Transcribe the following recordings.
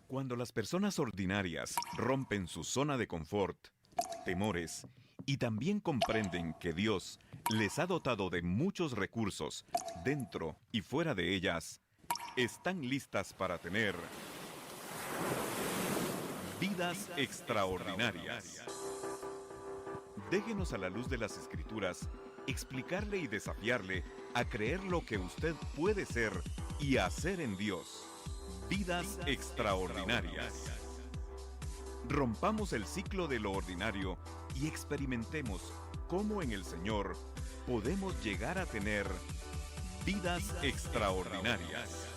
Cuando las personas ordinarias rompen su zona de confort, temores y también comprenden que Dios les ha dotado de muchos recursos dentro y fuera de ellas, están listas para tener vidas extraordinarias. Déjenos a la luz de las Escrituras explicarle y desafiarle a creer lo que usted puede ser y hacer en Dios. Vidas extraordinarias. Rompamos el ciclo de lo ordinario y experimentemos cómo en el Señor podemos llegar a tener vidas extraordinarias.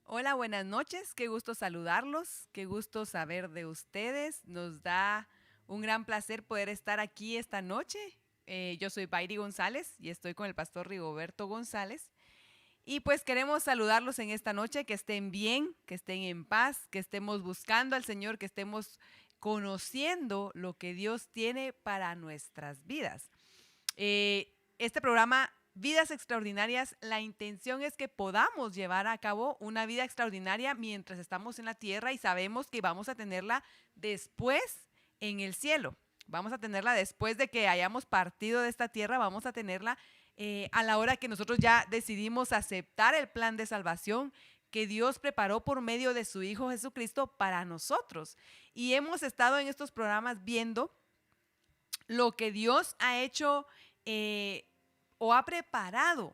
Hola, buenas noches, qué gusto saludarlos, qué gusto saber de ustedes. Nos da un gran placer poder estar aquí esta noche. Yo soy Bairi González y estoy con el pastor Rigoberto González. Y pues queremos saludarlos en esta noche, que estén bien, que estén en paz, que estemos buscando al Señor, que estemos conociendo lo que Dios tiene para nuestras vidas. Este programa Vidas Extraordinarias, la intención es que podamos llevar a cabo una vida extraordinaria mientras estamos en la tierra y sabemos que vamos a tenerla después en el cielo. Vamos a tenerla después de que hayamos partido de esta tierra, vamos a tenerla a la hora que nosotros ya decidimos aceptar el plan de salvación que Dios preparó por medio de su Hijo Jesucristo para nosotros. Y hemos estado en estos programas viendo lo que Dios ha hecho o ha preparado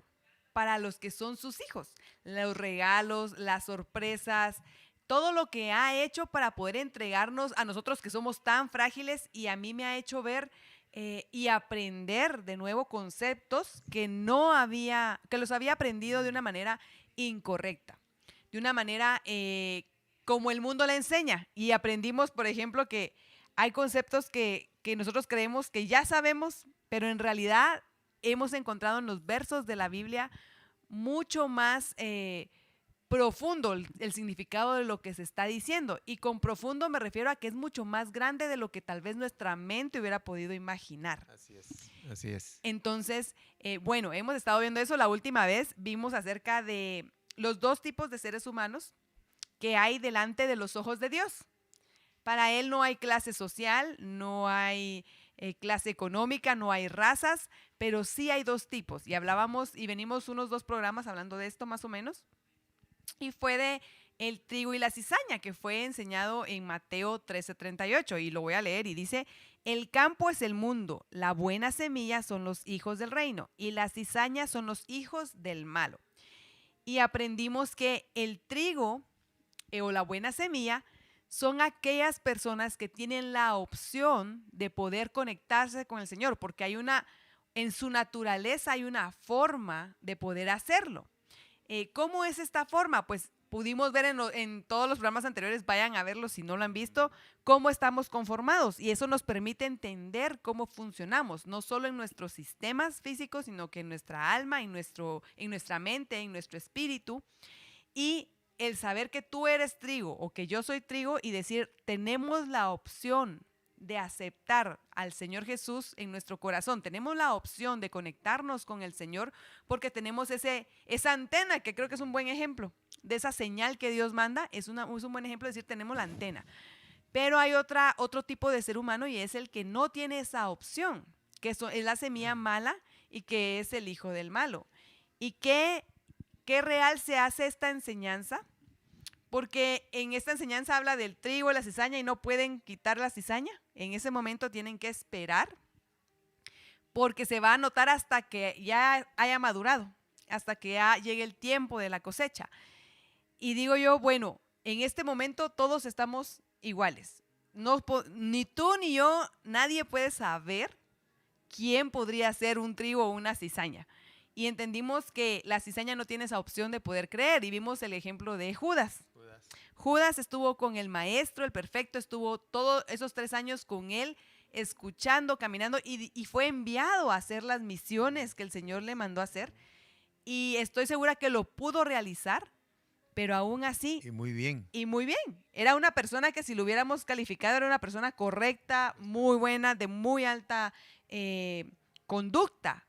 para los que son sus hijos, los regalos, las sorpresas, todo lo que ha hecho para poder entregarnos a nosotros que somos tan frágiles, y a mí me ha hecho ver y aprender de nuevo conceptos que los había aprendido de una manera incorrecta, de una manera como el mundo le enseña. Y aprendimos, por ejemplo, que hay conceptos que nosotros creemos que ya sabemos, pero en realidad hemos encontrado en los versos de la Biblia mucho más profundo el significado de lo que se está diciendo. Y con profundo me refiero a que es mucho más grande de lo que tal vez nuestra mente hubiera podido imaginar. Así es, así es. Entonces, bueno, hemos estado viendo eso. La última vez vimos acerca de los dos tipos de seres humanos que hay delante de los ojos de Dios. Para Él no hay clase social, no hay clase económica, no hay razas, pero sí hay dos tipos. Y hablábamos, y venimos unos 2 programas hablando de esto más o menos, y fue de el trigo y la cizaña, que fue enseñado en Mateo 13:38, y lo voy a leer, y dice: el campo es el mundo, la buena semilla son los hijos del reino, y la cizaña son los hijos del malo. Y aprendimos que el trigo o la buena semilla son aquellas personas que tienen la opción de poder conectarse con el Señor, porque en su naturaleza hay una forma de poder hacerlo. ¿Cómo es esta forma? Pues pudimos ver en todos los programas anteriores, vayan a verlos si no lo han visto, cómo estamos conformados, y eso nos permite entender cómo funcionamos, no solo en nuestros sistemas físicos, sino que en nuestra alma, en nuestra mente, en nuestro espíritu. Y el saber que tú eres trigo o que yo soy trigo, y decir, tenemos la opción de aceptar al Señor Jesús en nuestro corazón. Tenemos la opción de conectarnos con el Señor porque tenemos esa antena, que creo que es un buen ejemplo de esa señal que Dios manda. Es un buen ejemplo de decir, tenemos la antena. Pero hay otro tipo de ser humano, y es el que no tiene esa opción, que es la semilla mala y que es el hijo del malo. ¿Y qué real se hace esta enseñanza? Porque en esta enseñanza habla del trigo y la cizaña, y no pueden quitar la cizaña. En ese momento tienen que esperar, porque se va a notar hasta que ya haya madurado, hasta que ya llegue el tiempo de la cosecha. Y digo yo, bueno, en este momento todos estamos iguales. No, ni tú ni yo, nadie puede saber quién podría ser un trigo o una cizaña. Y entendimos que la cizaña no tiene esa opción de poder creer, y vimos el ejemplo de Judas. Judas estuvo con el maestro, el perfecto, estuvo todos esos 3 años con él, escuchando, caminando, y fue enviado a hacer las misiones que el Señor le mandó a hacer. Y estoy segura que lo pudo realizar, pero aún así... Y muy bien. Y muy bien. Era una persona que, si lo hubiéramos calificado, era una persona correcta, muy buena, de muy alta conducta,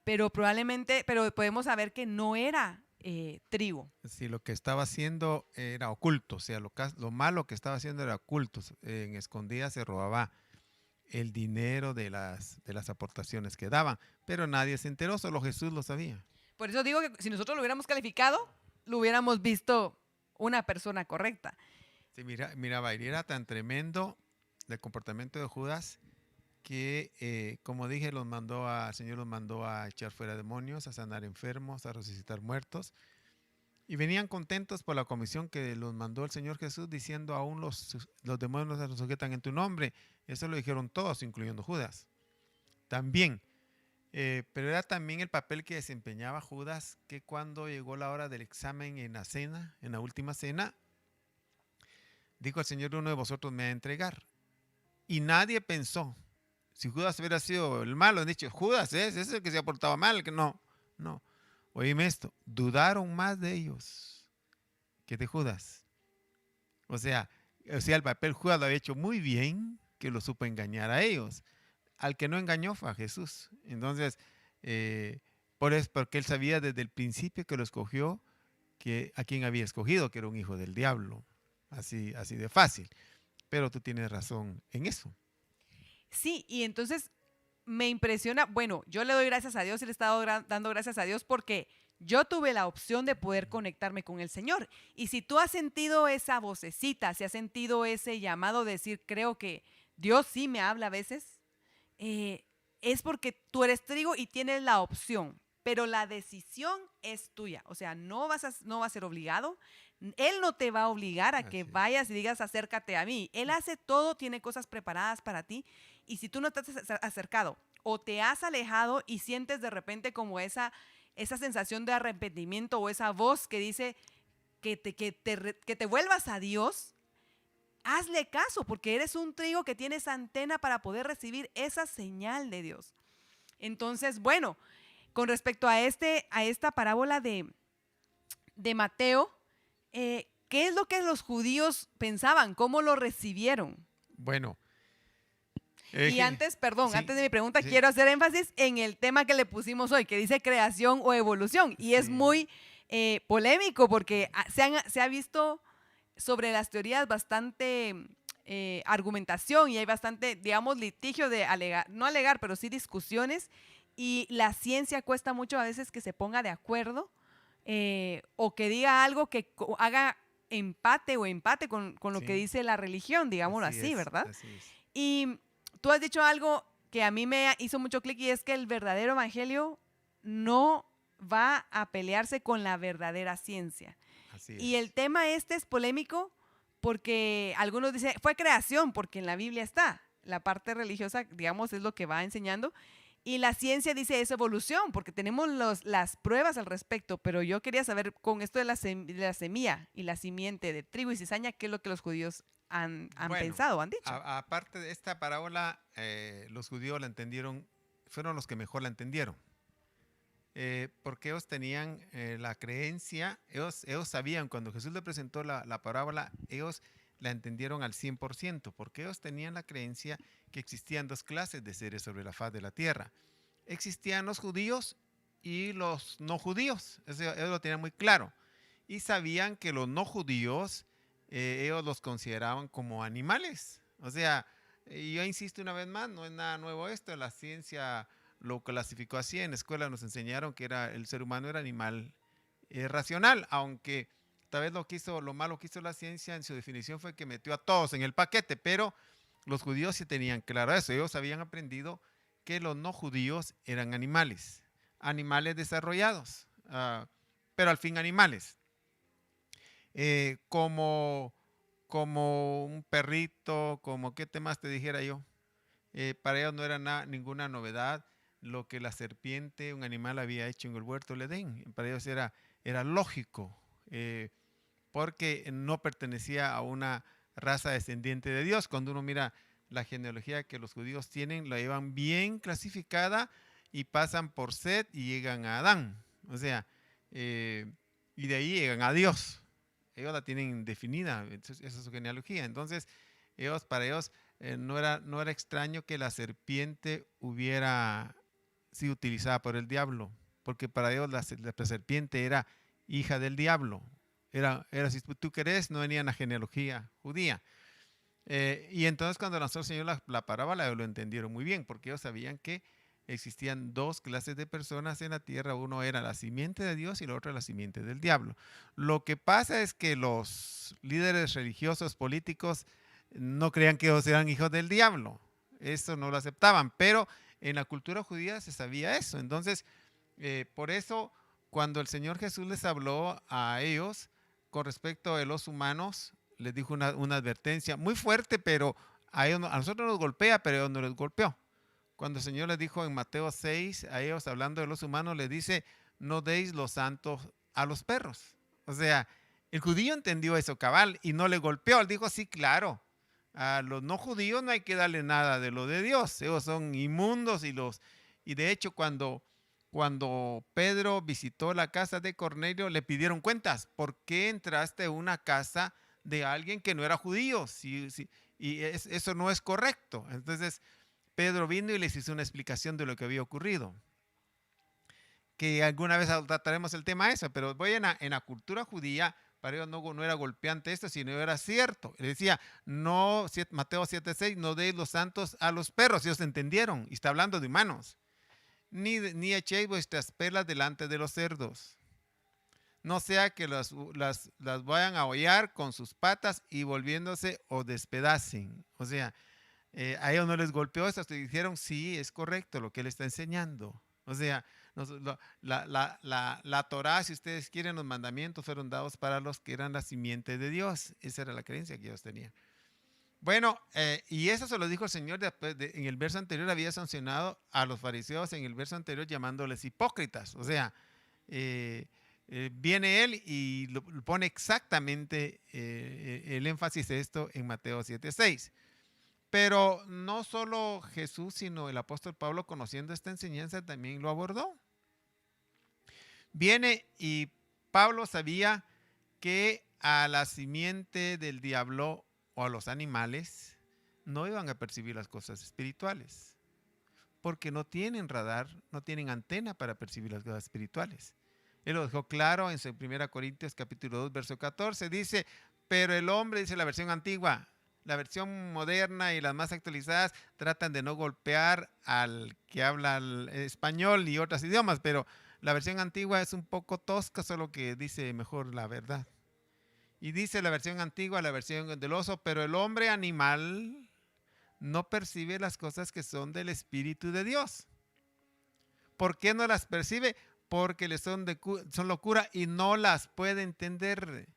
pero podemos saber que no era trigo. Sí, lo que estaba haciendo era oculto, o sea, lo malo que estaba haciendo era oculto. En escondidas se robaba el dinero de las aportaciones que daban, pero nadie se enteró, solo Jesús lo sabía. Por eso digo que si nosotros lo hubiéramos calificado, lo hubiéramos visto una persona correcta. Sí, mira, Bairi, era tan tremendo el comportamiento de Judas que, como dije, el Señor los mandó a echar fuera demonios, a sanar enfermos, a resucitar muertos. Y venían contentos por la comisión que los mandó el Señor Jesús, diciendo aún los demonios se sujetan en tu nombre. Eso lo dijeron todos, incluyendo Judas. También, pero era también el papel que desempeñaba Judas, que cuando llegó la hora del examen en la cena, en la última cena, dijo al Señor: uno de vosotros me va a entregar. Y nadie pensó, si Judas hubiera sido el malo, han dicho, Judas es el que se ha portado mal, que no. Oíme esto, dudaron más de ellos que de Judas. O sea, el papel Judas lo había hecho muy bien, que lo supo engañar a ellos. Al que no engañó fue a Jesús. Entonces, porque él sabía desde el principio que lo escogió, que a quien había escogido, que era un hijo del diablo. Así de fácil. Pero tú tienes razón en eso. Sí, y entonces me impresiona, bueno, yo le doy gracias a Dios y le he estado dando gracias a Dios porque yo tuve la opción de poder conectarme con el Señor. Y si tú has sentido esa vocecita, si has sentido ese llamado de decir, creo que Dios sí me habla a veces, es porque tú eres trigo y tienes la opción, pero la decisión es tuya. O sea, no va a ser obligado. Él no te va a obligar a que vayas y digas, acércate a mí. Él hace todo, tiene cosas preparadas para ti. Y si tú no te has acercado o te has alejado y sientes de repente como esa sensación de arrepentimiento o esa voz que dice que te vuelvas a Dios, hazle caso porque eres un trigo que tienes antena para poder recibir esa señal de Dios. Entonces, bueno, con respecto a esta parábola de Mateo, ¿qué es lo que los judíos pensaban? ¿Cómo lo recibieron? Bueno. Y antes de mi pregunta, quiero hacer énfasis en el tema que le pusimos hoy, que dice creación o evolución. Y es muy polémico porque se ha visto sobre las teorías bastante argumentación y hay bastante, digamos, litigio de no alegar, pero sí discusiones. Y la ciencia cuesta mucho a veces que se ponga de acuerdo o que diga algo que haga empate con lo que dice la religión, digámoslo así, ¿verdad? Así es. Y tú has dicho algo que a mí me hizo mucho clic y es que el verdadero evangelio no va a pelearse con la verdadera ciencia. Así es. Y el tema es polémico porque algunos dicen, fue creación, porque en la Biblia está. La parte religiosa, digamos, es lo que va enseñando. Y la ciencia dice es evolución, porque tenemos las pruebas al respecto. Pero yo quería saber con esto de la semilla y la simiente de trigo y cizaña, ¿qué es lo que los judíos han pensado, han dicho? Aparte de esta parábola, los judíos la entendieron, fueron los que mejor la entendieron. Porque ellos tenían la creencia, ellos sabían, cuando Jesús le presentó la parábola, ellos la entendieron al 100%, porque ellos tenían la creencia que existían dos clases de seres sobre la faz de la tierra. Existían los judíos y los no judíos, ellos lo tenían muy claro. Y sabían que los no judíos, ellos los consideraban como animales. O sea, yo insisto una vez más, no es nada nuevo esto, la ciencia lo clasificó así, en la escuela nos enseñaron que el ser humano era animal racional, aunque tal vez lo malo que hizo la ciencia en su definición fue que metió a todos en el paquete, pero los judíos sí tenían claro eso, ellos habían aprendido que los no judíos eran animales desarrollados, pero al fin animales, como un perrito, como qué temas te dijera yo, para ellos no era ninguna novedad lo que la serpiente, un animal, había hecho en el huerto del Edén. Para ellos era lógico, porque no pertenecía a una raza descendiente de Dios. Cuando uno mira la genealogía que los judíos tienen, la llevan bien clasificada y pasan por Set y llegan a Adán. O sea, y de ahí llegan a Dios. Ellos la tienen definida, esa es su genealogía. Entonces, para ellos no era extraño que la serpiente hubiera sido utilizada por el diablo, porque para ellos la serpiente era hija del diablo. Si tú querés, no venía en la genealogía judía. Y entonces cuando lanzó el Señor la parábola, ellos lo entendieron muy bien, porque ellos sabían que existían dos clases de personas en la tierra. Uno era la simiente de Dios y el otro la simiente del diablo. Lo que pasa es que los líderes religiosos, políticos, no creían que ellos eran hijos del diablo. Eso no lo aceptaban, pero en la cultura judía se sabía eso. Entonces, por eso, cuando el Señor Jesús les habló a ellos con respecto a los humanos, les dijo una advertencia muy fuerte, pero a nosotros nos golpea, pero a ellos no les golpeó. Cuando el Señor les dijo en Mateo 6, a ellos hablando de los humanos, les dice, no deis los santos a los perros. O sea, el judío entendió eso cabal y no le golpeó. Él dijo, sí, claro, a los no judíos no hay que darle nada de lo de Dios. Ellos son inmundos y de hecho cuando Pedro visitó la casa de Cornelio, le pidieron cuentas. ¿Por qué entraste a una casa de alguien que no era judío? Eso no es correcto. Entonces, Pedro vino y les hizo una explicación de lo que había ocurrido. Que alguna vez trataremos el tema ese, pero en la cultura judía, para ellos no era golpeante esto, sino era cierto. Le decía, no, Mateo 7:6, no deis los santos a los perros. Ellos entendieron, y está hablando de humanos. Ni echéis vuestras perlas delante de los cerdos. No sea que las vayan a hollar con sus patas y volviéndose o despedacen. O sea, a ellos no les golpeó eso, dijeron, sí, es correcto lo que él está enseñando. O sea, la Torá, si ustedes quieren, los mandamientos fueron dados para los que eran la simiente de Dios. Esa era la creencia que ellos tenían. Bueno, y eso se lo dijo el Señor en el verso anterior, había sancionado a los fariseos en el verso anterior llamándoles hipócritas. O sea, viene él y lo pone exactamente el énfasis de esto en Mateo 7:6. Pero no solo Jesús, sino el apóstol Pablo, conociendo esta enseñanza, también lo abordó. Viene y Pablo sabía que a la simiente del diablo o a los animales no iban a percibir las cosas espirituales, porque no tienen radar, no tienen antena para percibir las cosas espirituales. Él lo dejó claro en 1 Corintios capítulo 2, verso 14, dice, pero el hombre, dice la versión antigua, la versión moderna y las más actualizadas tratan de no golpear al que habla el español y otros idiomas, pero la versión antigua es un poco tosca, solo que dice mejor la verdad. Y dice la versión antigua, la versión del oso, pero el hombre animal no percibe las cosas que son del Espíritu de Dios. ¿Por qué no las percibe? Porque le son locura y no las puede entender,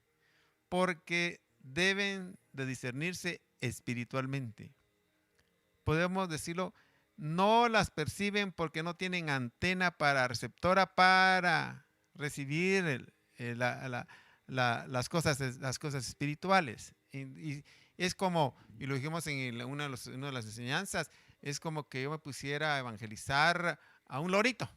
porque deben de discernirse espiritualmente. Podemos decirlo, no las perciben porque no tienen antena receptora para recibir las cosas espirituales. Y es como, y lo dijimos en una de las enseñanzas, es como que yo me pusiera a evangelizar a un lorito.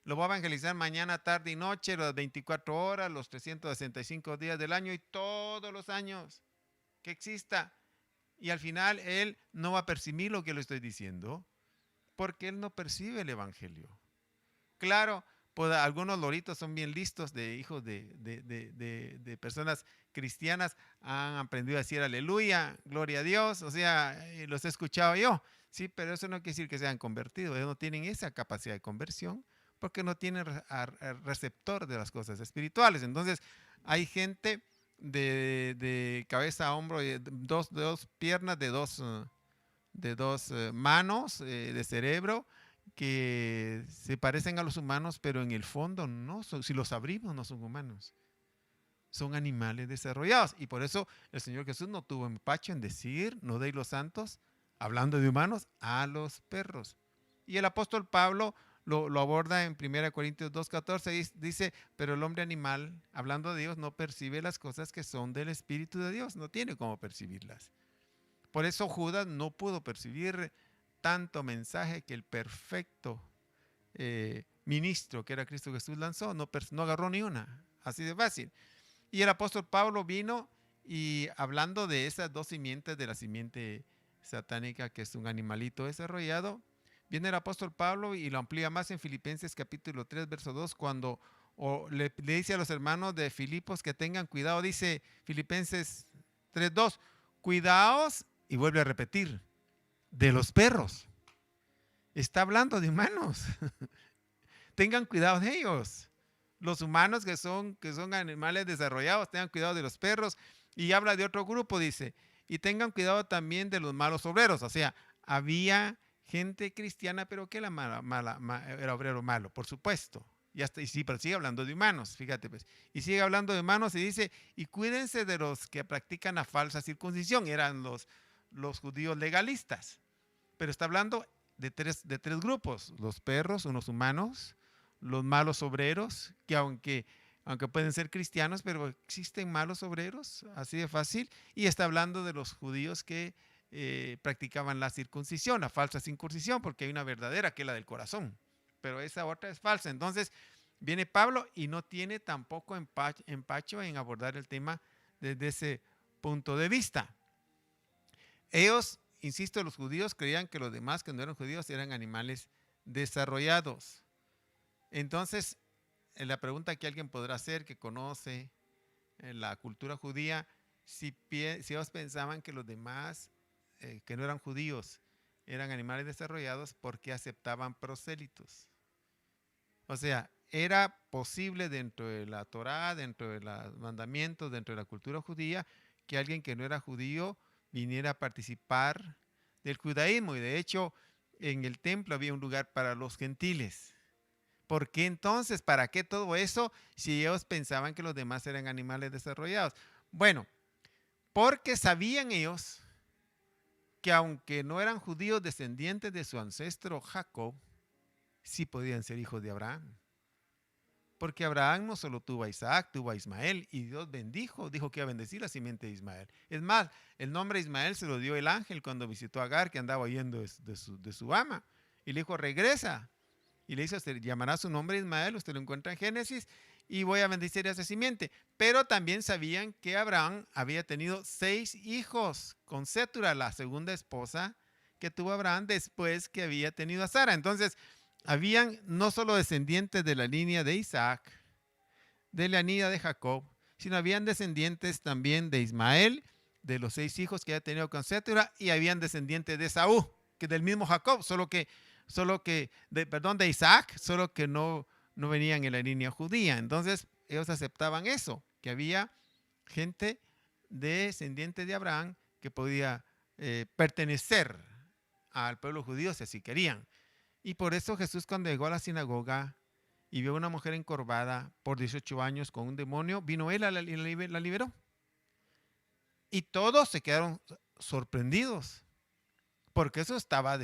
Lo voy a evangelizar mañana, tarde y noche, las 24 horas, los 365 días del año y todos los años que exista. Y al final él no va a percibir lo que le estoy diciendo, porque él no percibe el evangelio. Claro, pues algunos loritos son bien listos, de hijos de personas cristianas, han aprendido a decir aleluya, gloria a Dios, o sea, los he escuchado yo, sí, pero eso no quiere decir que sean convertidos, ellos no tienen esa capacidad de conversión, porque no tienen receptor de las cosas espirituales. Entonces, hay gente de cabeza a hombro, de dos piernas, de dos manos, de cerebro, que se parecen a los humanos, pero en el fondo no son, si los abrimos no son humanos, son animales desarrollados. Y por eso el Señor Jesús no tuvo empacho en decir, no deis los santos, hablando de humanos, a los perros. Y el apóstol Pablo lo aborda en 1 Corintios 2:14, dice, pero el hombre animal, hablando de Dios, no percibe las cosas que son del Espíritu de Dios, no tiene cómo percibirlas. Por eso Judas no pudo percibir tanto mensaje que el perfecto ministro que era Cristo Jesús lanzó, no agarró ni una, así de fácil. Y el apóstol Pablo vino y hablando de esas dos simientes, de la simiente satánica, que es un animalito desarrollado. Viene el apóstol Pablo y lo amplía más en Filipenses capítulo 3, verso 2, cuando le dice a los hermanos de Filipos que tengan cuidado. Dice Filipenses 3, 2, cuidaos, y vuelve a repetir, de los perros. Está hablando de humanos. Tengan cuidado de ellos. Los humanos que son animales desarrollados, tengan cuidado de los perros. Y habla de otro grupo, dice, y tengan cuidado también de los malos obreros. O sea, había gente cristiana, pero que era era obrero malo, por supuesto. Y sí, pero sigue hablando de humanos, fíjate pues. Y sigue hablando de humanos y dice, y cuídense de los que practican la falsa circuncisión. Eran los judíos legalistas. Pero está hablando de tres grupos: los perros, unos humanos, los malos obreros, que aunque pueden ser cristianos, pero existen malos obreros, así de fácil. Y está hablando de los judíos que practicaban la circuncisión, la falsa circuncisión, porque hay una verdadera que es la del corazón, pero esa otra es falsa. Entonces viene Pablo y no tiene tampoco empacho en abordar el tema desde ese punto de vista. Ellos, insisto, los judíos creían que los demás que no eran judíos eran animales desarrollados. Entonces, la pregunta que alguien podrá hacer que conoce la cultura judía, si ellos pensaban que los demás que no eran judíos eran animales desarrollados, ¿por qué aceptaban prosélitos? O sea, era posible dentro de la Torá, dentro de los mandamientos, dentro de la cultura judía, que alguien que no era judío viniera a participar del judaísmo. Y de hecho, en el templo había un lugar para los gentiles. ¿Por qué entonces? ¿Para qué todo eso si ellos pensaban que los demás eran animales desarrollados? Bueno, porque sabían ellos que aunque no eran judíos descendientes de su ancestro Jacob, sí podían ser hijos de Abraham. Porque Abraham no solo tuvo a Isaac, tuvo a Ismael, y Dios dijo que iba a bendecir la simiente de Ismael. Es más, el nombre Ismael se lo dio el ángel cuando visitó a Agar, que andaba huyendo de su ama, y le dijo, regresa. Y le dice, llamará su nombre Ismael, usted lo encuentra en Génesis, y voy a bendecir a esa simiente. Pero también sabían que Abraham había tenido 6 hijos con Sétura, la segunda esposa que tuvo Abraham después que había tenido a Sara. Entonces, habían no solo descendientes de la línea de Isaac, de la línea de Jacob, sino habían descendientes también de Ismael, de los 6 hijos que había tenido con Sétura, y habían descendientes de Esaú, que del mismo Jacob, de Isaac, solo que no venían en la línea judía. Entonces ellos aceptaban eso, que había gente descendiente de Abraham que podía pertenecer al pueblo judío si así querían. Y por eso Jesús, cuando llegó a la sinagoga y vio a una mujer encorvada por 18 años con un demonio, vino él y la liberó. Y todos se quedaron sorprendidos, porque eso estaba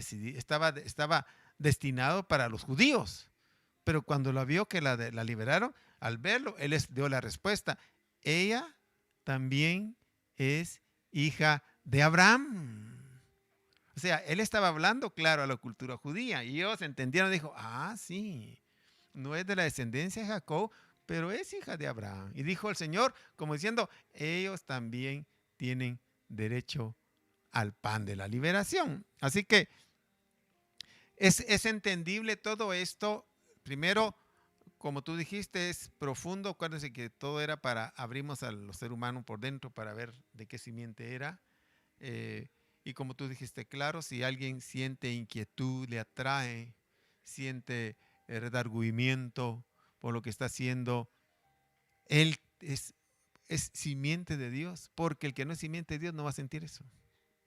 destinado para los judíos. Pero cuando la vio que la liberaron, al verlo, él les dio la respuesta. Ella también es hija de Abraham. O sea, él estaba hablando claro a la cultura judía y ellos entendieron, dijo, sí, no es de la descendencia de Jacob, pero es hija de Abraham. Y dijo el Señor, como diciendo, ellos también tienen derecho al pan de la liberación. Así que es entendible todo esto. Primero, como tú dijiste, es profundo. Acuérdense que todo era abrimos a los seres humanos por dentro para ver de qué simiente era. Y como tú dijiste, claro, si alguien siente inquietud, le atrae, siente redargüimiento por lo que está haciendo, él es simiente de Dios, porque el que no es simiente de Dios no va a sentir eso.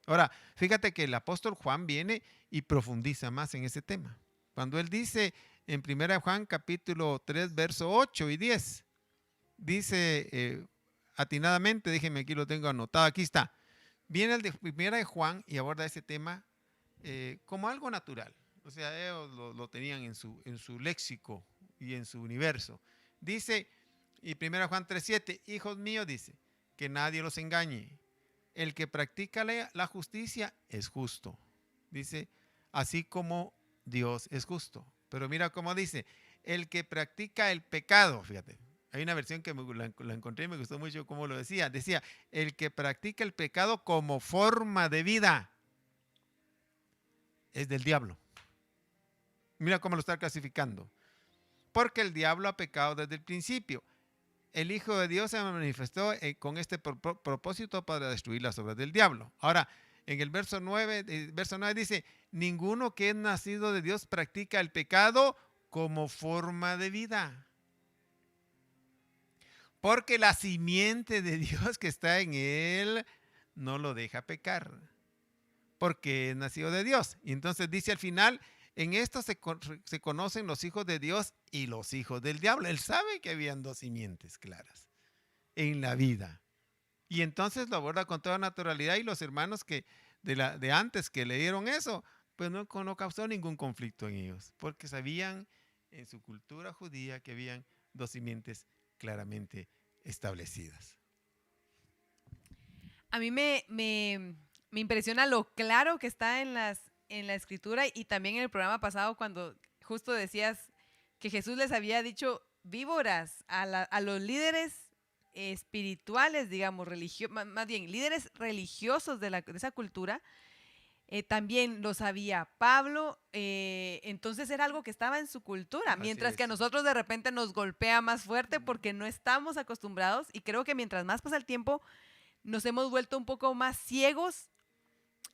Ahora, fíjate que el apóstol Juan viene y profundiza más en ese tema. Cuando él dice en 1 Juan capítulo 3, verso 8 y 10, dice atinadamente, déjenme aquí, lo tengo anotado, aquí está. Viene el de 1 Juan y aborda ese tema como algo natural. O sea, ellos lo tenían en su léxico y en su universo. Dice, y 1 Juan 3:7, hijos míos, dice, que nadie los engañe. El que practica la justicia es justo. Dice, así como Dios es justo. Pero mira cómo dice, el que practica el pecado, fíjate. Hay una versión que la encontré y me gustó mucho cómo lo decía. Decía, el que practica el pecado como forma de vida. es del diablo. Mira cómo lo está clasificando. Porque el diablo ha pecado desde el principio. El Hijo de Dios se manifestó con este propósito para destruir las obras del diablo. Ahora, en el verso 9 dice, ninguno que es nacido de Dios practica el pecado como forma de vida. Porque la simiente de Dios que está en él no lo deja pecar. Porque es nacido de Dios. Y entonces dice al final, en esto se conocen los hijos de Dios y los hijos del diablo. Él sabe que habían dos simientes claras en la vida. Y entonces lo aborda con toda naturalidad y los hermanos que de antes que leyeron eso, pues no causó ningún conflicto en ellos, porque sabían en su cultura judía que habían dos simientes claramente establecidas. A mí me impresiona lo claro que está en la escritura y también en el programa pasado cuando justo decías que Jesús les había dicho víboras a los líderes espirituales, digamos, más bien líderes religiosos de esa cultura. También lo sabía Pablo, entonces era algo que estaba en su cultura, mientras que a nosotros de repente nos golpea más fuerte porque no estamos acostumbrados, y creo que mientras más pasa el tiempo nos hemos vuelto un poco más ciegos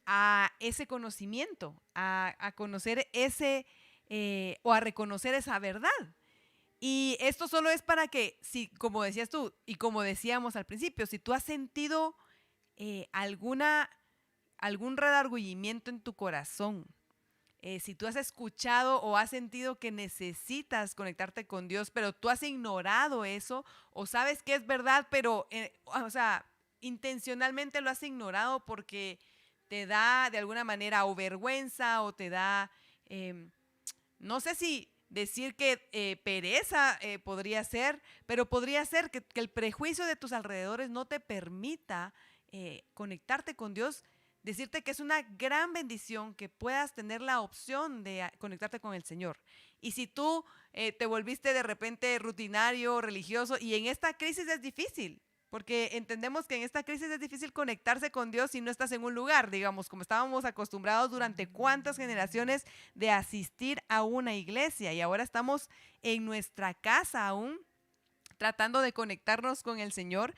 a ese conocimiento, a conocer o a reconocer esa verdad. Y esto solo es para que, si, como decías tú y como decíamos al principio, si tú has sentido algún redargüimiento en tu corazón, si tú has escuchado o has sentido que necesitas conectarte con Dios, pero tú has ignorado eso, o sabes que es verdad, pero, intencionalmente lo has ignorado porque te da de alguna manera o vergüenza o te da, no sé si decir que pereza podría ser, pero podría ser que el prejuicio de tus alrededores no te permita conectarte con Dios. Decirte que es una gran bendición que puedas tener la opción de conectarte con el Señor. Y si tú te volviste de repente rutinario, religioso, y en esta crisis es difícil, porque entendemos que en esta crisis es difícil conectarse con Dios si no estás en un lugar, digamos, como estábamos acostumbrados durante cuántas generaciones de asistir a una iglesia, y ahora estamos en nuestra casa aún tratando de conectarnos con el Señor.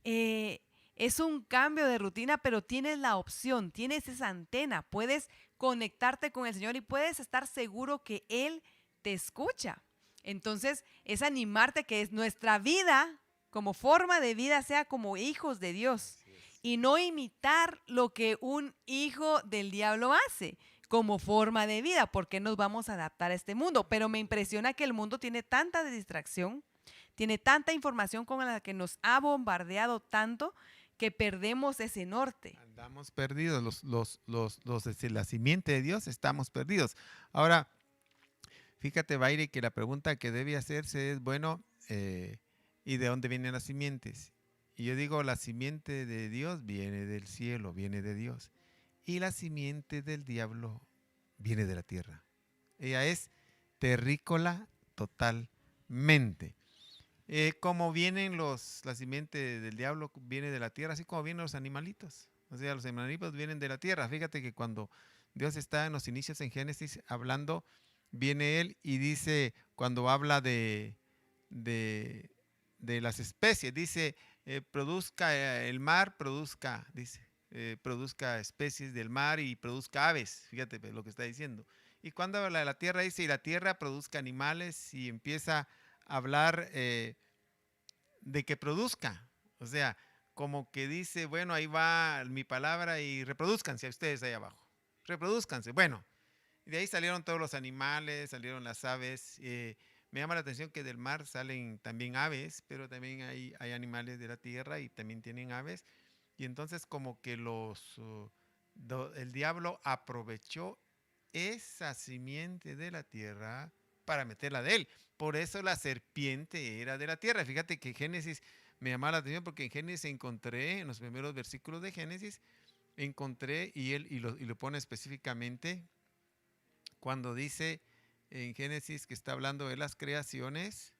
Es un cambio de rutina, pero tienes la opción, tienes esa antena, puedes conectarte con el Señor y puedes estar seguro que Él te escucha. Entonces, es animarte que es nuestra vida, como forma de vida, sea como hijos de Dios y no imitar lo que un hijo del diablo hace como forma de vida, porque nos vamos a adaptar a este mundo. Pero me impresiona que el mundo tiene tanta distracción, tiene tanta información con la que nos ha bombardeado tanto, que perdemos ese norte. Andamos perdidos, los de la simiente de Dios estamos perdidos. Ahora, fíjate, Baire, que la pregunta que debe hacerse es, bueno, ¿y de dónde vienen las simientes? Y yo digo, la simiente de Dios viene del cielo, viene de Dios. Y la simiente del diablo viene de la tierra. Ella es terrícola totalmente. Como vienen la simiente del diablo viene de la tierra, así como vienen los animalitos. O sea, los animalitos vienen de la tierra. Fíjate que cuando Dios está en los inicios en Génesis hablando, viene Él y dice, cuando habla de las especies, dice, produzca el mar, produzca especies del mar y produzca aves. Fíjate lo que está diciendo. Y cuando habla de la tierra, dice, y la tierra produzca animales, y empieza hablar de que produzca, o sea, como que dice, bueno, ahí va mi palabra y reproduzcanse a ustedes ahí abajo, reproduzcanse. Bueno, de ahí salieron todos los animales, salieron las aves. Me llama la atención que del mar salen también aves, pero también hay animales de la tierra y también tienen aves. Y entonces como que el diablo aprovechó esa simiente de la tierra para meterla de él. Por eso la serpiente era de la tierra. Fíjate que Génesis me llamaba la atención porque en Génesis encontré, en los primeros versículos de Génesis, encontré y lo pone específicamente cuando dice en Génesis que está hablando de las creaciones.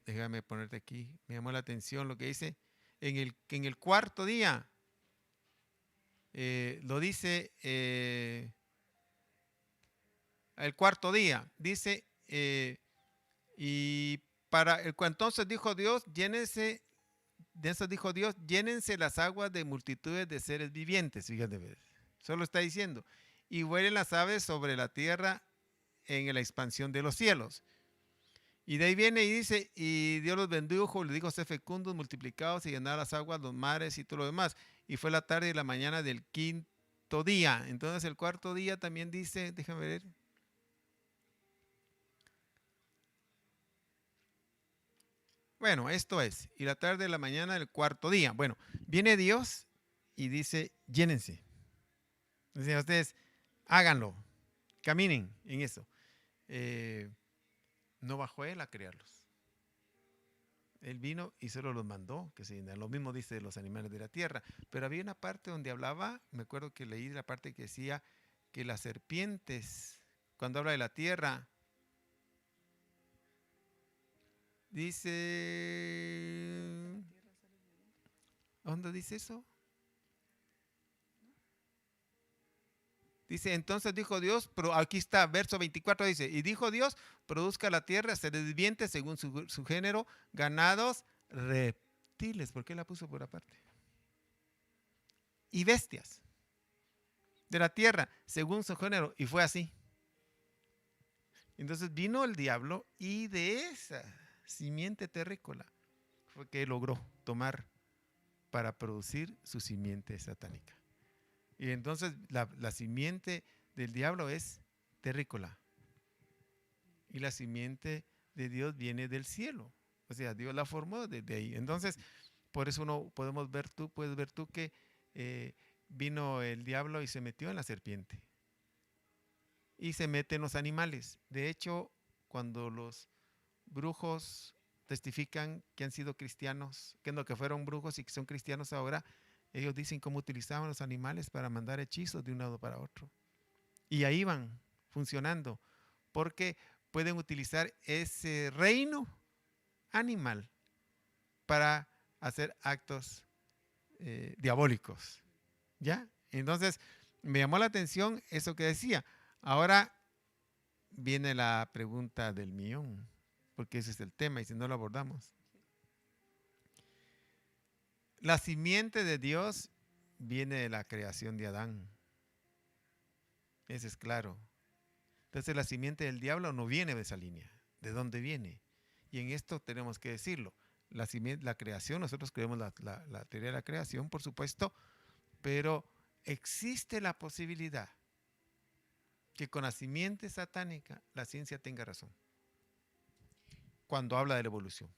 Déjame ponerte aquí, me llamó la atención lo que dice en el cuarto día. lo dice el cuarto día. Dice, entonces dijo Dios, llénense. De eso dijo Dios, llénense las aguas de multitudes de seres vivientes. Fíjate, solo está diciendo, y vuelen las aves sobre la tierra en la expansión de los cielos. Y de ahí viene y dice, y Dios los bendijo, les dijo, sé fecundos, multiplicados y llenad las aguas, los mares y todo lo demás. Y fue la tarde y la mañana del quinto día. Entonces el cuarto día también dice, déjame ver. Bueno, esto es, y la tarde de la mañana del cuarto día. Bueno, viene Dios y dice, llénense. Dice, ustedes, háganlo, caminen en eso. No bajó Él a crearlos. Él vino y solo los mandó que se llenaran. Lo mismo dice de los animales de la tierra. Pero había una parte donde hablaba, me acuerdo que leí la parte que decía que las serpientes, cuando habla de la tierra, dice, ¿dónde dice eso? Dice, entonces dijo Dios, pero aquí está, verso 24 dice, y dijo Dios, produzca la tierra seres vivientes según su género, ganados, reptiles, ¿por qué la puso por aparte? Y bestias de la tierra según su género, y fue así. Entonces vino el diablo y de esa simiente terrícola fue que logró tomar para producir su simiente satánica. Y entonces la simiente del diablo es terrícola. Y la simiente de Dios viene del cielo. O sea, Dios la formó desde ahí. Entonces, por eso puedes ver tú que vino el diablo y se metió en la serpiente. Y se mete en los animales. De hecho, cuando los brujos testifican que han sido cristianos, que fueron brujos y que son cristianos ahora, ellos dicen cómo utilizaban los animales para mandar hechizos de un lado para otro. Y ahí van funcionando, porque pueden utilizar ese reino animal para hacer actos diabólicos. ¿Ya? Entonces, me llamó la atención eso que decía. Ahora viene la pregunta del millón, porque ese es el tema y si no lo abordamos. La simiente de Dios viene de la creación de Adán. Ese es claro. Entonces la simiente del diablo no viene de esa línea. ¿De dónde viene? Y en esto tenemos que decirlo. La creación, nosotros creemos la teoría de la creación, por supuesto, pero existe la posibilidad que con la simiente satánica la ciencia tenga razón cuando habla de la evolución.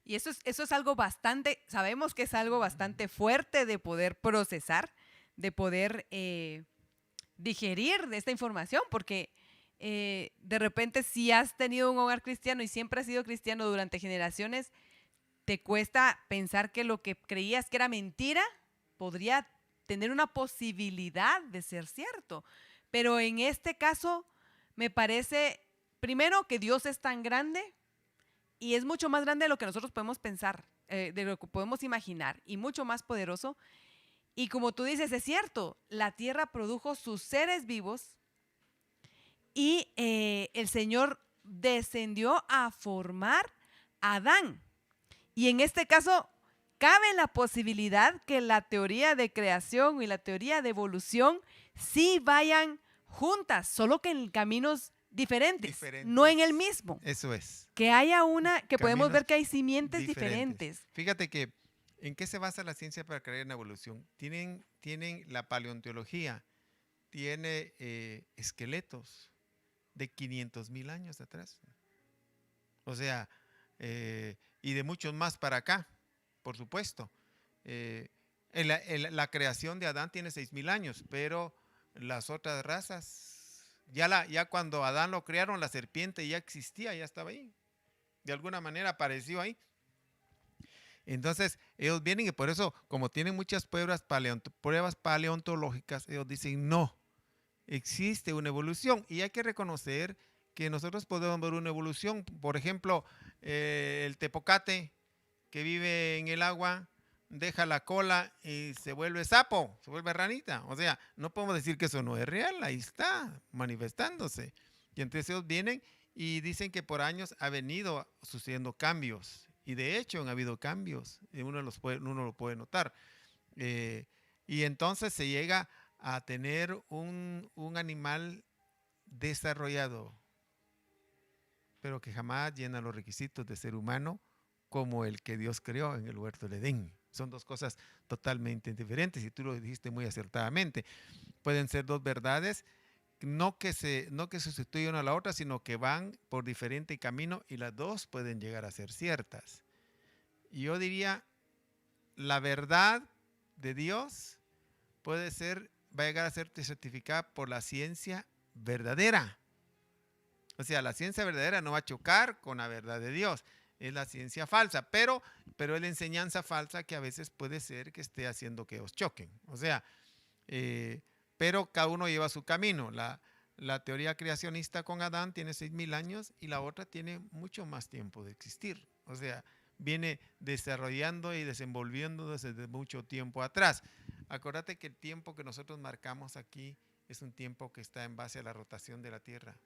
Y eso es algo bastante, sabemos que es algo bastante fuerte de poder procesar, de poder digerir de esta información, porque de repente si has tenido un hogar cristiano y siempre has sido cristiano durante generaciones, te cuesta pensar que lo que creías que era mentira podría tener una posibilidad de ser cierto. Pero en este caso me parece, primero, que Dios es tan grande y es mucho más grande de lo que nosotros podemos pensar, de lo que podemos imaginar, y mucho más poderoso. Y como tú dices, es cierto, la tierra produjo sus seres vivos y el Señor descendió a formar a Adán. Y en este caso, cabe la posibilidad que la teoría de creación y la teoría de evolución sí vayan juntas, solo que en caminos diferentes, no en el mismo. Eso es. Que haya podemos ver que hay simientes diferentes. Fíjate que, ¿en qué se basa la ciencia para creer en la evolución? Tienen la paleontología, tiene esqueletos de 500,000 años atrás. O sea, y de muchos más para acá, por supuesto. La creación de Adán tiene 6,000 años, pero las otras razas, ya cuando Adán lo crearon, la serpiente ya existía, ya estaba ahí. De alguna manera apareció ahí. Entonces, ellos vienen y por eso, como tienen muchas pruebas paleontológicas, ellos dicen, no, existe una evolución. Y hay que reconocer que nosotros podemos ver una evolución. Por ejemplo, el tepocate que vive en el agua deja la cola y se vuelve sapo, se vuelve ranita. O sea, no podemos decir que eso no es real, ahí está manifestándose. Y entonces ellos vienen y dicen que por años ha venido sucediendo cambios. Y de hecho han habido cambios, y uno lo puede notar. Eh, y entonces se llega a tener un animal desarrollado, pero que jamás llena los requisitos de ser humano como el que Dios creó en el huerto del Edén. Son dos cosas totalmente diferentes y tú lo dijiste muy acertadamente. Pueden ser dos verdades, no que sustituyan una a la otra, sino que van por diferente camino y las dos pueden llegar a ser ciertas. Y yo diría, la verdad de Dios va a llegar a ser certificada por la ciencia verdadera. O sea, la ciencia verdadera no va a chocar con la verdad de Dios. Es la ciencia falsa, pero es la enseñanza falsa que a veces puede ser que esté haciendo que os choquen. O sea, pero cada uno lleva su camino. La teoría creacionista con Adán tiene 6.000 años y la otra tiene mucho más tiempo de existir. O sea, viene desarrollando y desenvolviendo desde mucho tiempo atrás. Acuérdate que el tiempo que nosotros marcamos aquí es un tiempo que está en base a la rotación de la Tierra.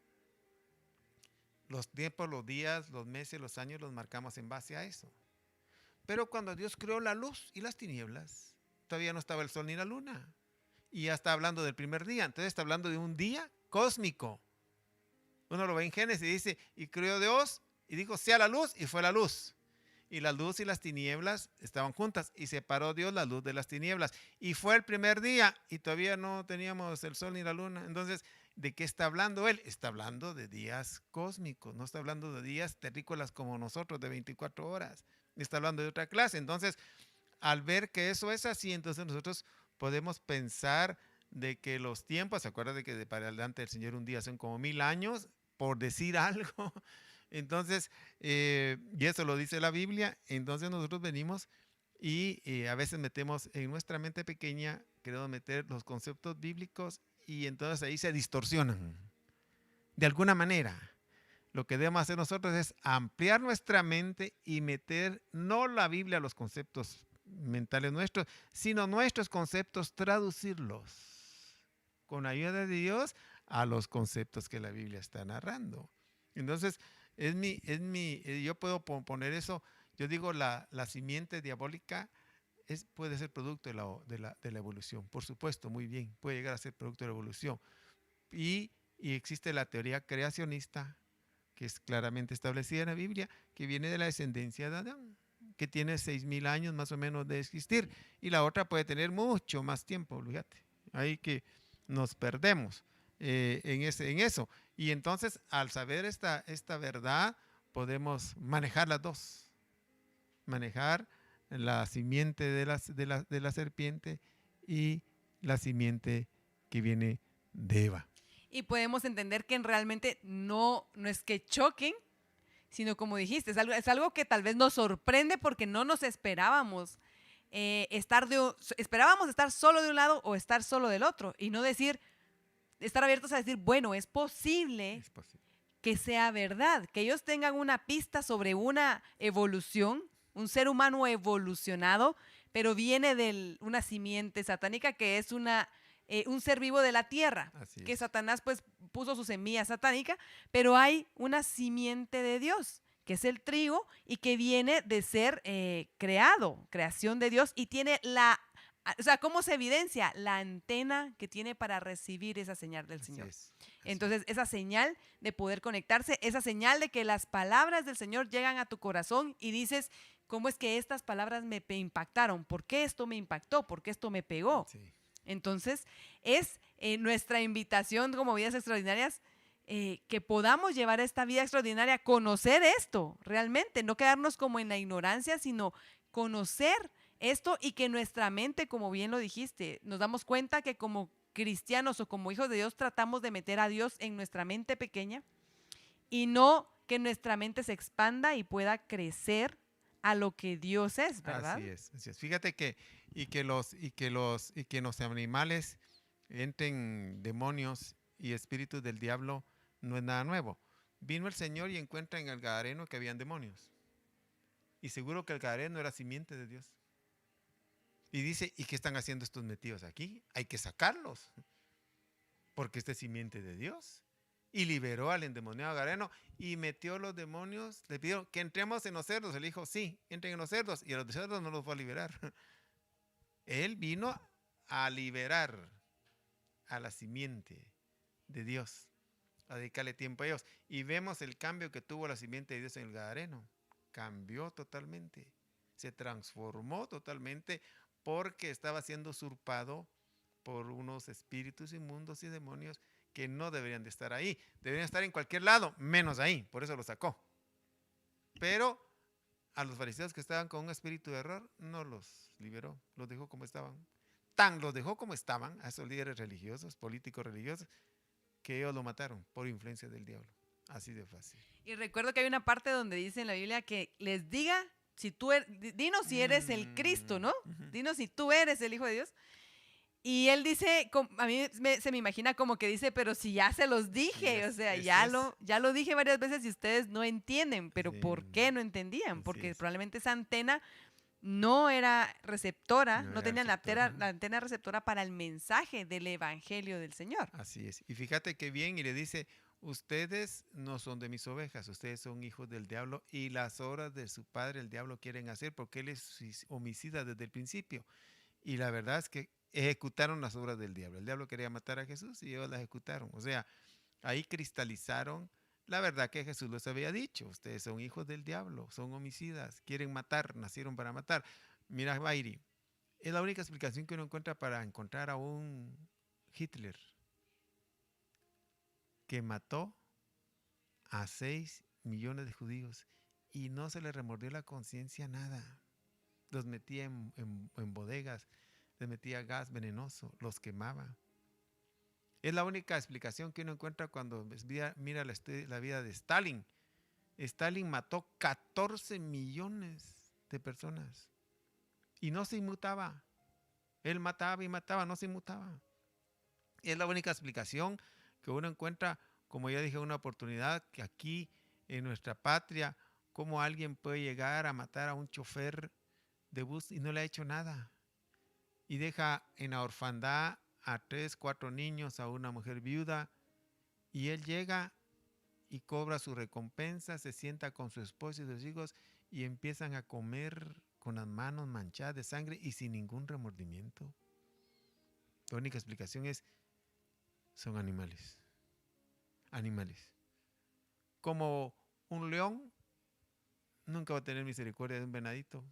Los tiempos, los días, los meses, los años los marcamos en base a eso. Pero cuando Dios creó la luz y las tinieblas, todavía no estaba el sol ni la luna. Y ya está hablando del primer día. Entonces está hablando de un día cósmico. Uno lo ve en Génesis y dice, y creó Dios y dijo, sea la luz, y fue la luz. Y la luz y las tinieblas estaban juntas y separó Dios la luz de las tinieblas. Y fue el primer día y todavía no teníamos el sol ni la luna. Entonces, ¿de qué está hablando él? Está hablando de días cósmicos, no está hablando de días terrícolas como nosotros de 24 horas. Está hablando de otra clase. Entonces, al ver que eso es así, entonces nosotros podemos pensar de que los tiempos, ¿se acuerdan de que para delante del Señor un día son como 1000 años? Por decir algo. Entonces, y eso lo dice la Biblia, entonces nosotros venimos y a veces metemos en nuestra mente pequeña, queremos meter los conceptos bíblicos y entonces ahí se distorsionan. De alguna manera, lo que debemos hacer nosotros es ampliar nuestra mente y meter no la Biblia a los conceptos mentales nuestros, sino nuestros conceptos, traducirlos con ayuda de Dios a los conceptos que la Biblia está narrando. Entonces, yo puedo poner eso, yo digo la simiente diabólica puede ser producto de la evolución, por supuesto, muy bien, puede llegar a ser producto de la evolución. Y existe la teoría creacionista, que es claramente establecida en la Biblia, que viene de la descendencia de Adán, que tiene 6.000 años más o menos de existir, y la otra puede tener mucho más tiempo, fíjate, ahí que nos perdemos en eso. Y entonces, al saber esta verdad, podemos manejar las dos. Manejar la simiente de la serpiente y la simiente que viene de Eva. Y podemos entender que realmente no es que choquen, sino como dijiste, es algo que tal vez nos sorprende porque no nos esperábamos esperábamos estar solo de un lado o estar solo del otro y no estar abiertos a decir, bueno, es posible que sea verdad, que ellos tengan una pista sobre una evolución, un ser humano evolucionado, pero viene de una simiente satánica que es un ser vivo de la tierra, que Satanás pues puso su semilla satánica, pero hay una simiente de Dios, que es el trigo y que viene de ser creación de Dios y tiene o sea, ¿cómo se evidencia? La antena que tiene para recibir esa señal del Señor. Entonces, esa señal de poder conectarse, esa señal de que las palabras del Señor llegan a tu corazón y dices, ¿cómo es que estas palabras me impactaron? ¿Por qué esto me impactó? ¿Por qué esto me pegó? Sí. Entonces, es nuestra invitación como Vidas Extraordinarias que podamos llevar esta vida extraordinaria, conocer esto realmente, no quedarnos como en la ignorancia, sino conocer esto y que nuestra mente, como bien lo dijiste, nos damos cuenta que como cristianos o como hijos de Dios tratamos de meter a Dios en nuestra mente pequeña y no que nuestra mente se expanda y pueda crecer a lo que Dios es, ¿verdad? Así es. Fíjate que los animales entren demonios y espíritus del diablo no es nada nuevo. Vino el Señor y encuentra en el Gadareno que habían demonios. Y seguro que el Gadareno era simiente de Dios. Y dice, ¿y qué están haciendo estos metidos aquí? Hay que sacarlos, porque este es simiente de Dios. Y liberó al endemoniado gadareno y metió los demonios. Le pidió que entremos en los cerdos. Él dijo, sí, entren en los cerdos. Y a los cerdos no los fue a liberar. Él vino a liberar a la simiente de Dios, a dedicarle tiempo a ellos. Y vemos el cambio que tuvo la simiente de Dios en el gadareno. Cambió totalmente. Se transformó totalmente porque estaba siendo usurpado por unos espíritus inmundos y demonios que no deberían de estar ahí. Deberían estar en cualquier lado, menos ahí. Por eso lo sacó. Pero a los fariseos que estaban con un espíritu de error, no los liberó. Los dejó como estaban. Tan los dejó como estaban a esos líderes religiosos, políticos religiosos, que ellos lo mataron por influencia del diablo. Así de fácil. Y recuerdo que hay una parte donde dice en la Biblia que les diga, si tú dinos si eres el Cristo, ¿no? Dinos si tú eres el Hijo de Dios. Y él dice, a mí se me imagina como que dice, pero si ya se los dije, o sea, ya lo dije varias veces y ustedes no entienden, pero Sí. ¿por qué no entendían? Así Porque es. probablemente esa antena no era receptora, No no era tenían receptora. la antena receptora para el mensaje del Evangelio del Señor. Así es. Y fíjate qué bien, y le dice, ustedes no son de mis ovejas, ustedes son hijos del diablo y las obras de su padre el diablo quieren hacer porque él es homicida desde el principio. Y la verdad es que ejecutaron las obras del diablo. El diablo quería matar a Jesús y ellos la ejecutaron. O sea, ahí cristalizaron la verdad que Jesús les había dicho. Ustedes son hijos del diablo, son homicidas, quieren matar, nacieron para matar. Mira, Bairi, es la única explicación que uno encuentra para encontrar a un Hitler que mató a 6 millones de judíos y no se le remordió la conciencia nada. Los metía en bodegas, les metía gas venenoso, los quemaba. Es la única explicación que uno encuentra cuando mira la vida de Stalin. Stalin mató 14 millones de personas y no se inmutaba. Él mataba y mataba, no se inmutaba. Es la única explicación que uno encuentra, como ya dije, una oportunidad que aquí en nuestra patria, cómo alguien puede llegar a matar a un chofer de bus y no le ha hecho nada. Y deja en la orfandad a 3, 4 niños, a una mujer viuda, y él llega y cobra su recompensa, se sienta con su esposo y sus hijos y empiezan a comer con las manos manchadas de sangre y sin ningún remordimiento. La única explicación es, son animales. Animales. Como un león nunca va a tener misericordia de un venadito.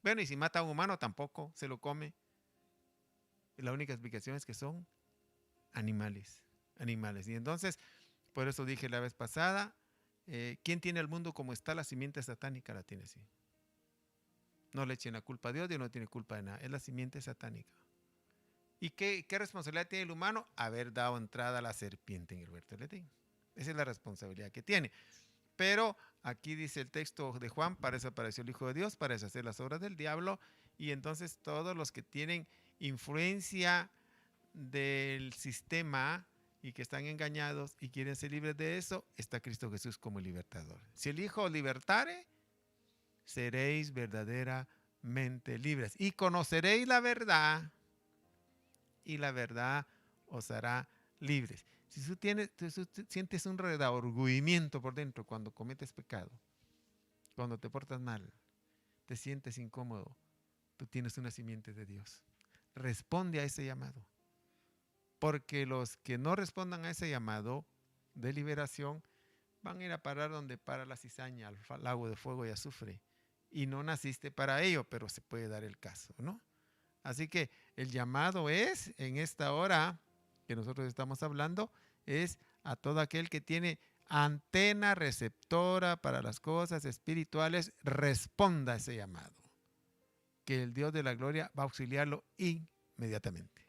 Bueno, y si mata a un humano tampoco se lo come. La única explicación es que son animales. Animales. Y entonces, por eso dije la vez pasada, ¿quién tiene el mundo como está? La simiente satánica la tiene así. No le echen la culpa a Dios no tiene culpa de nada. Es la simiente satánica. ¿Y qué responsabilidad tiene el humano? Haber dado entrada a la serpiente en el huerto del Edén. Esa es la responsabilidad que tiene. Pero aquí dice el texto de Juan, para eso apareció el Hijo de Dios, para deshacer las obras del diablo. Y entonces todos los que tienen influencia del sistema y que están engañados y quieren ser libres de eso, está Cristo Jesús como libertador. Si el Hijo libertare, seréis verdaderamente libres y conoceréis la verdad y la verdad os hará libres. Si tú sientes un redargüimiento por dentro cuando cometes pecado, cuando te portas mal, te sientes incómodo, tú tienes una simiente de Dios. Responde a ese llamado. Porque los que no respondan a ese llamado de liberación van a ir a parar donde para la cizaña, al lago de fuego y azufre. Y no naciste para ello, pero se puede dar el caso, ¿no? Así que el llamado es, en esta hora que nosotros estamos hablando, es a todo aquel que tiene antena receptora para las cosas espirituales, responda a ese llamado. Que el Dios de la gloria va a auxiliarlo inmediatamente.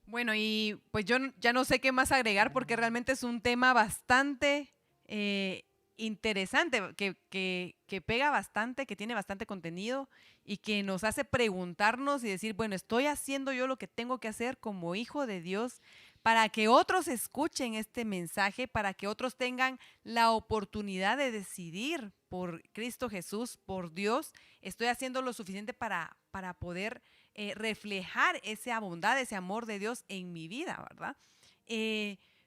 Bueno, y pues yo ya no sé qué más agregar porque realmente es un tema bastante interesante, que pega bastante, que tiene bastante contenido y que nos hace preguntarnos y decir, bueno, ¿estoy haciendo yo lo que tengo que hacer como hijo de Dios para que otros escuchen este mensaje, para que otros tengan la oportunidad de decidir por Cristo Jesús, por Dios. Estoy haciendo lo suficiente para poder reflejar esa bondad, ese amor de Dios en mi vida, ¿verdad?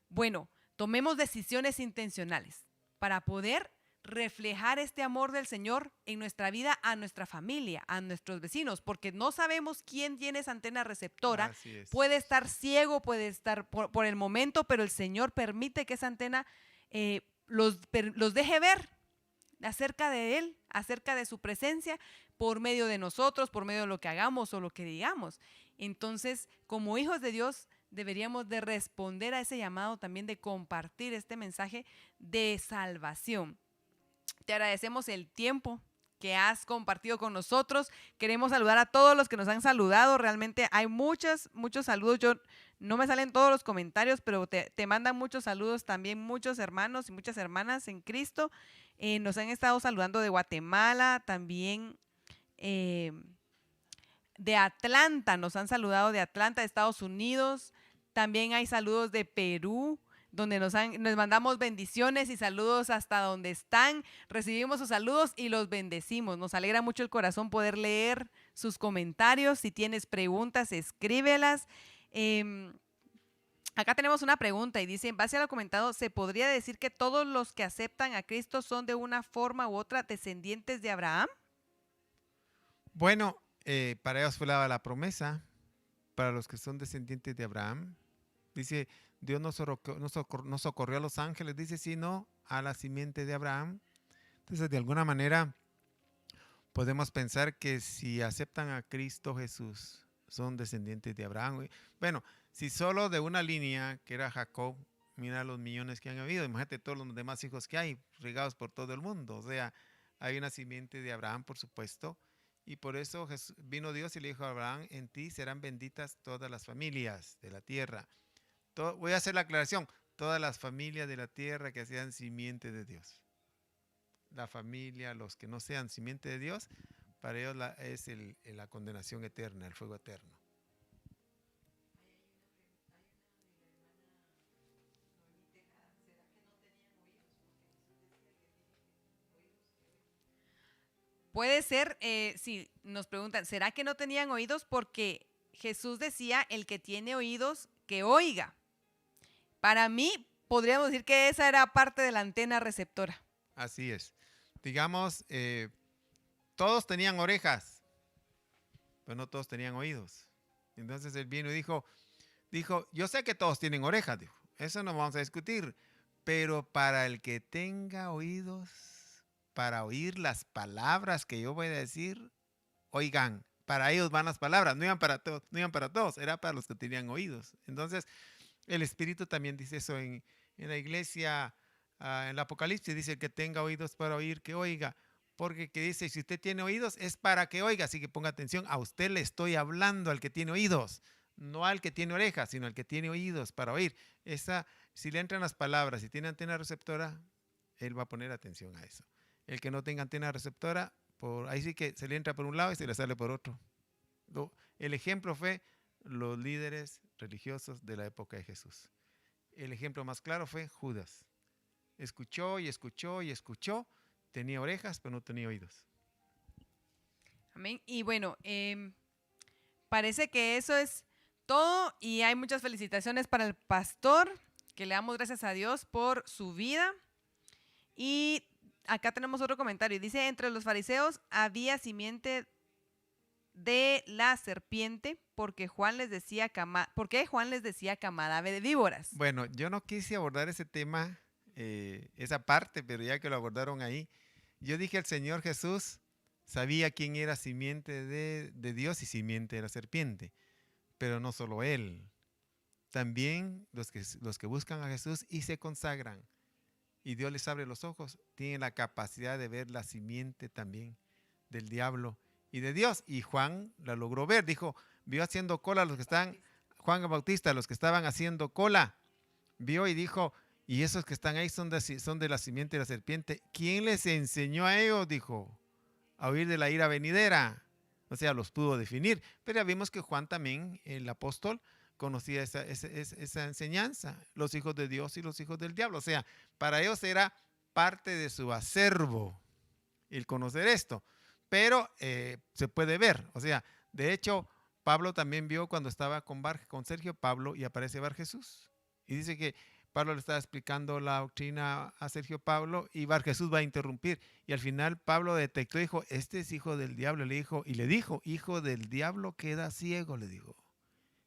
Bueno, tomemos decisiones intencionales para poder reflejar este amor del Señor en nuestra vida, a nuestra familia, a nuestros vecinos, porque no sabemos quién tiene esa antena receptora. Así es. Puede estar ciego, puede estar por el momento, pero el Señor permite que esa antena los deje ver acerca de Él, acerca de su presencia, por medio de nosotros, por medio de lo que hagamos o lo que digamos. Entonces, como hijos de Dios, deberíamos de responder a ese llamado también de compartir este mensaje de salvación. Te agradecemos el tiempo que has compartido con nosotros. Queremos saludar a todos los que nos han saludado. Realmente hay muchos saludos. Yo no me salen todos los comentarios, pero te mandan muchos saludos también muchos hermanos y muchas hermanas en Cristo. Nos han estado saludando de Guatemala, también de Atlanta. Nos han saludado de Atlanta, de Estados Unidos. También hay saludos de Perú, donde nos mandamos bendiciones y saludos hasta donde están. Recibimos sus saludos y los bendecimos. Nos alegra mucho el corazón poder leer sus comentarios. Si tienes preguntas, escríbelas. Acá tenemos una pregunta y dice, en base a lo comentado, ¿se podría decir que todos los que aceptan a Cristo son de una forma u otra descendientes de Abraham? Bueno, para ellos fue la promesa, para los que son descendientes de Abraham. Dice, Dios no socorrió a los ángeles, dice, sino a la simiente de Abraham. Entonces, de alguna manera, podemos pensar que si aceptan a Cristo Jesús, son descendientes de Abraham. Bueno, si solo de una línea, que era Jacob, mira los millones que han habido. Imagínate todos los demás hijos que hay, regados por todo el mundo. O sea, hay una simiente de Abraham, por supuesto. Y por eso vino Dios y le dijo a Abraham, en ti serán benditas todas las familias de la tierra. Voy a hacer la aclaración, todas las familias de la tierra que sean simiente de Dios. La familia, los que no sean simiente de Dios, para ellos es la condenación eterna, el fuego eterno. Puede ser, si nos preguntan, ¿será que no tenían oídos? Porque Jesús decía, el que tiene oídos, que oiga. Para mí, podríamos decir que esa era parte de la antena receptora. Así es. Digamos, todos tenían orejas, pero no todos tenían oídos. Entonces él vino y dijo, yo sé que todos tienen orejas, dijo, eso no vamos a discutir, pero para el que tenga oídos, para oír las palabras que yo voy a decir, oigan, para ellos van las palabras, no iban para todos, era para los que tenían oídos. Entonces, el Espíritu también dice eso en la iglesia, en el Apocalipsis, dice que tenga oídos para oír, que oiga, porque que dice, si usted tiene oídos, es para que oiga, así que ponga atención, a usted le estoy hablando al que tiene oídos, no al que tiene orejas, sino al que tiene oídos para oír. Si le entran las palabras, si tiene antena receptora, él va a poner atención a eso. El que no tenga antena receptora, ahí sí que se le entra por un lado y se le sale por otro. El ejemplo fue los líderes religiosos de la época de Jesús. El ejemplo más claro fue Judas. Escuchó y escuchó y escuchó, tenía orejas pero no tenía oídos. Amén. Y bueno, parece que eso es todo y hay muchas felicitaciones para el pastor, que le damos gracias a Dios por su vida. Y acá tenemos otro comentario. Dice, entre los fariseos había simiente de la serpiente, porque Juan les decía camada de víboras. Bueno, yo no quise abordar ese tema, esa parte, pero ya que lo abordaron ahí, yo dije, el Señor Jesús sabía quién era simiente de Dios y simiente de la serpiente, pero no solo Él. También los que buscan a Jesús y se consagran, y Dios les abre los ojos, tienen la capacidad de ver la simiente también del diablo y de Dios. Y Juan la logró ver, vio haciendo cola Juan el Bautista, los que estaban haciendo cola, vio y dijo, y esos que están ahí son de la simiente de la serpiente. ¿Quién les enseñó a ellos? Dijo, a huir de la ira venidera. O sea, los pudo definir. Pero ya vimos que Juan también, el apóstol, conocía esa enseñanza, los hijos de Dios y los hijos del diablo. O sea, para ellos era parte de su acervo el conocer esto, pero se puede ver. O sea, de hecho, Pablo también vio cuando estaba con Sergio Pablo y aparece Bar Jesús. Y dice que Pablo le estaba explicando la doctrina a Sergio Pablo y Bar Jesús va a interrumpir. Y al final Pablo detectó, dijo, este es hijo del diablo. Le dijo, hijo del diablo queda ciego, le dijo.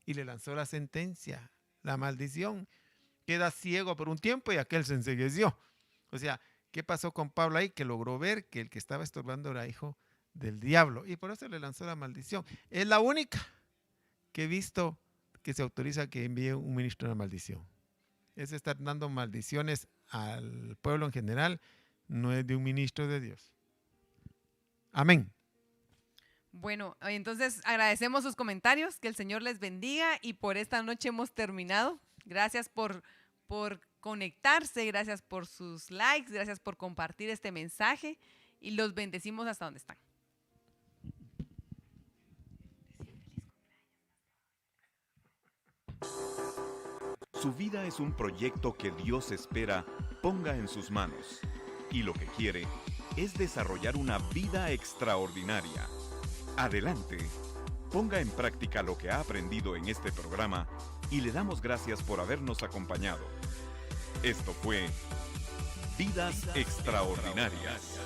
Y le lanzó la sentencia, la maldición. Queda ciego por un tiempo y aquel se encegueció. O sea, ¿qué pasó con Pablo ahí? Que logró ver que el que estaba estorbando era hijo del diablo. Y por eso le lanzó la maldición. Es la única que he visto que se autoriza que envíe un ministro de maldición. Es estar dando maldiciones al pueblo en general, no es de un ministro de Dios. Amén. Bueno, entonces agradecemos sus comentarios, que el Señor les bendiga y por esta noche hemos terminado. Gracias por conectarse, gracias por sus likes, gracias por compartir este mensaje y los bendecimos hasta donde están. Su vida es un proyecto que Dios espera ponga en sus manos y lo que quiere es desarrollar una vida extraordinaria. Adelante, ponga en práctica lo que ha aprendido en este programa y le damos gracias por habernos acompañado. Esto fue Vidas Extraordinarias.